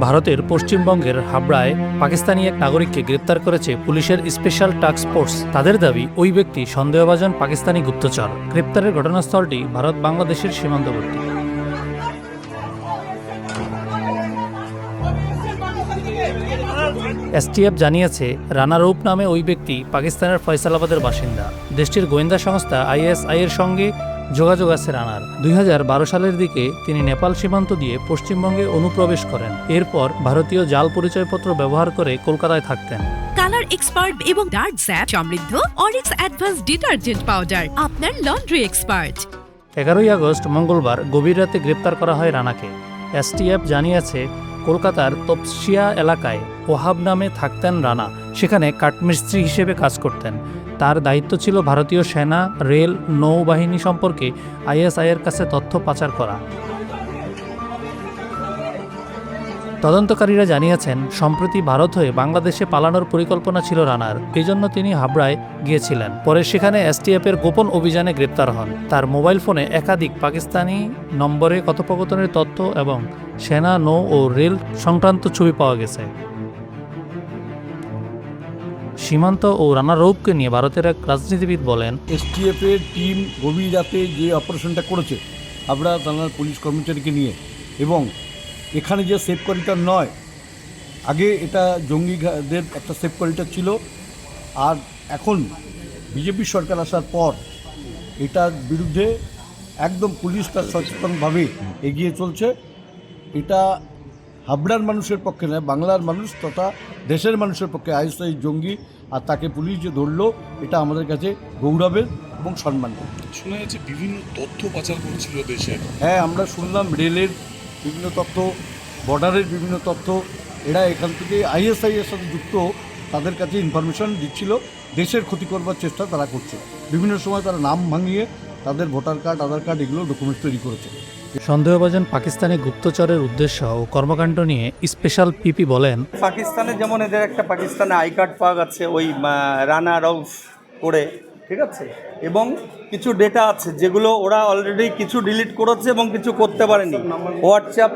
ভারতের পশ্চিমবঙ্গের হাবড়ায় পাকিস্তানি এক নাগরিককে গ্রেপ্তার করেছে পুলিশের স্পেশাল টাস্ক ফোর্স। তাদের দাবি ওই ব্যক্তি সন্দেহভাজন পাকিস্তানি গুপ্তচর। গ্রেপ্তারের ঘটনাস্থলটি ভারত বাংলাদেশের সীমান্তবর্তী। এসটিএফ জানিয়েছে, রানা রৌপ নামে ওই ব্যক্তি পাকিস্তানের ফয়সালাবাদের বাসিন্দা। দেশটির গোয়েন্দা সংস্থা আইএসআই এর সঙ্গে যোগাযোগ আছে রানার। 2012 সালের দিকে তিনি নেপাল সীমান্ত দিয়ে পশ্চিমবঙ্গে অনুপ্রবেশ করেন। এরপর ভারতীয় জাল পরিচয়পত্র ব্যবহার করে কলকাতায় থাকতেন। কালার এক্সপার্ট এবং ডার্ক স্যাপ সমৃদ্ধ অরিক্স অ্যাডভান্স ডিটারজেন্ট পাউডার, আপনার লন্ড্রি এক্সপার্ট। 11 আগস্ট মঙ্গলবার গভীর রাতে গ্রেপ্তার করা হয় রানাকে। এসটিএফ জানিয়েছে, কলকাতার তপসিয়া এলাকায় ওহাব নামে থাকতেন রানা। সেখানে কাঠমিস্ত্রি হিসেবে কাজ করতেন। তার দায়িত্ব ছিল ভারতীয় সেনা, রেল, নৌবাহিনী সম্পর্কে আইএসআইয়ের কাছে তথ্য পাচার করা। তদন্তকারীরা জানিয়েছেন, সম্প্রতি ভারত হয়ে বাংলাদেশে পালানোর পরিকল্পনা ছিল রানার। এজন্য তিনি হাবড়ায় গিয়েছিলেন। পরে সেখানে এসটিএফের গোপন অভিযানে গ্রেপ্তার হন। তার মোবাইল ফোনে একাধিক পাকিস্তানি নম্বরে কথোপকথনের তথ্য এবং সেনা, নৌ ও রেল সংক্রান্ত ছবি পাওয়া গেছে। সীমান্ত ও রানা রৌপকে নিয়ে ভারতের এক রাজনীতিবিদ বলেন, এসটিএফের টিম গভীর রাতে যে অপারেশনটা করেছে হাবড়া থানার পুলিশ কর্মচারীকে নিয়ে, এবং এখানে যে সেফ করিডর নয়, আগে এটা জঙ্গিদের একটা সেফ করিডর ছিল, আর এখন বিজেপি সরকার আসার পর এটার বিরুদ্ধে একদম পুলিশটা সচেতনভাবে এগিয়ে চলছে। এটা হাবড়ার মানুষের পক্ষে নয়, বাংলার মানুষ তথা দেশের মানুষের পক্ষে আইএসআই জঙ্গি, আর তাকে পুলিশ যে ধরলো, এটা আমাদের কাছে গৌরবের এবং সম্মানের। শোনা যাচ্ছে বিভিন্ন তথ্য পাচার করেছিল দেশের। হ্যাঁ, আমরা শুনলাম রেলের বিভিন্ন তথ্য, বর্ডারের বিভিন্ন তথ্য। এরা এখান থেকে আইএসআই এর সাথে যুক্ত, তাদের কাছে ইনফরমেশন দিচ্ছিল, দেশের ক্ষতি করবার চেষ্টা তারা করছে। বিভিন্ন সময় তারা নাম ভাঙিয়ে তাদের ভোটার কার্ড, আধার কার্ড এগুলো ডকুমেন্টস তৈরি করেছে। সন্দেহভাজন পাকিস্তানি গুপ্তচরের উদ্দেশ্য ও কর্মকাণ্ড নিয়ে স্পেশাল পিপি বলেন, পাকিস্তানে যেমন এদের একটা পাকিস্তানে আই কার্ড পাওয়া গেছে ওই রানা রৌফ করে, ঠিক আছে, এবং কিছু ডেটা আছে যেগুলো ওরা অলরেডি কিছু ডিলিট করেছে এবং কিছু করতে পারেনি। হোয়াটসঅ্যাপ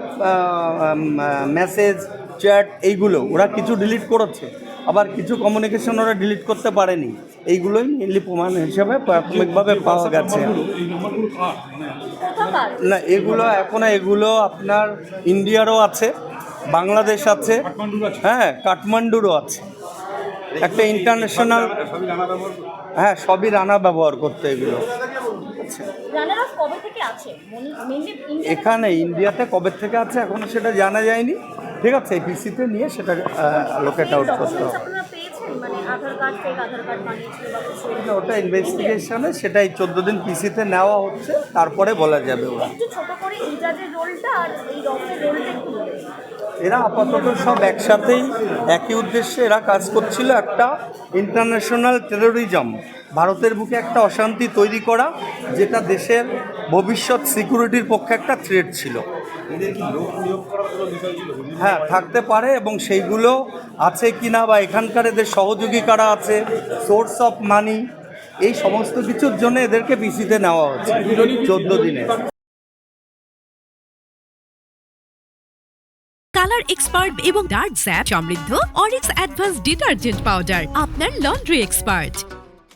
মেসেজ, চ্যাট, এইগুলো ওরা কিছু ডিলিট করেছে, আবার কিছু কমিউনিকেশন ওরা ডিলিট করতে পারেনি। এইগুলোই মেনলি প্রমাণ হিসাবে প্রাথমিকভাবে পাওয়া গেছে। না, এগুলো আপনার ইন্ডিয়ারও আছে, বাংলাদেশ আছে, হ্যাঁ, কাঠমান্ডুরও আছে। একটা ইন্টারন্যাশনাল, হ্যাঁ, সবই রানা ব্যবহার করতে এগুলো। এখানে ইন্ডিয়াতে কবে থেকে আছে এখনো সেটা জানা যায়নি, ঠিক আছে। এই পিসিতে নিয়ে সেটা লোকেট আউট করতে হবে। ওটা ইনভেস্টিগেশনে, সেটাই 14 দিন পিসিতে নেওয়া হচ্ছে, তারপরে বলা যাবে। ওরা এরা আপাতত সব একসাথেই একই উদ্দেশ্যে এরা কাজ করছিল। একটা ইন্টারন্যাশনাল টেরোরিজম, ভারতের বুকে একটা অশান্তি তৈরি করা, যেটা দেশের ভবিষ্যৎ সিকিউরিটির পক্ষে একটা থ্রেট ছিল। হ্যাঁ, থাকতে পারে, এবং সেইগুলো আছে কিনা বা এখানকার এদের সহযোগী কারা আছে, সোর্স অফ মানি, এই সমস্ত কিছুর জন্য এদেরকে পিসিতে নেওয়া হচ্ছে 14 দিনে। কালার এক্সপার্ট এবং ডার্ক স্যাপ সমৃদ্ধ অরিক্স অ্যাডভান্স ডিটারজেন্ট পাউডার, আপনার লন্ড্রি এক্সপার্ট।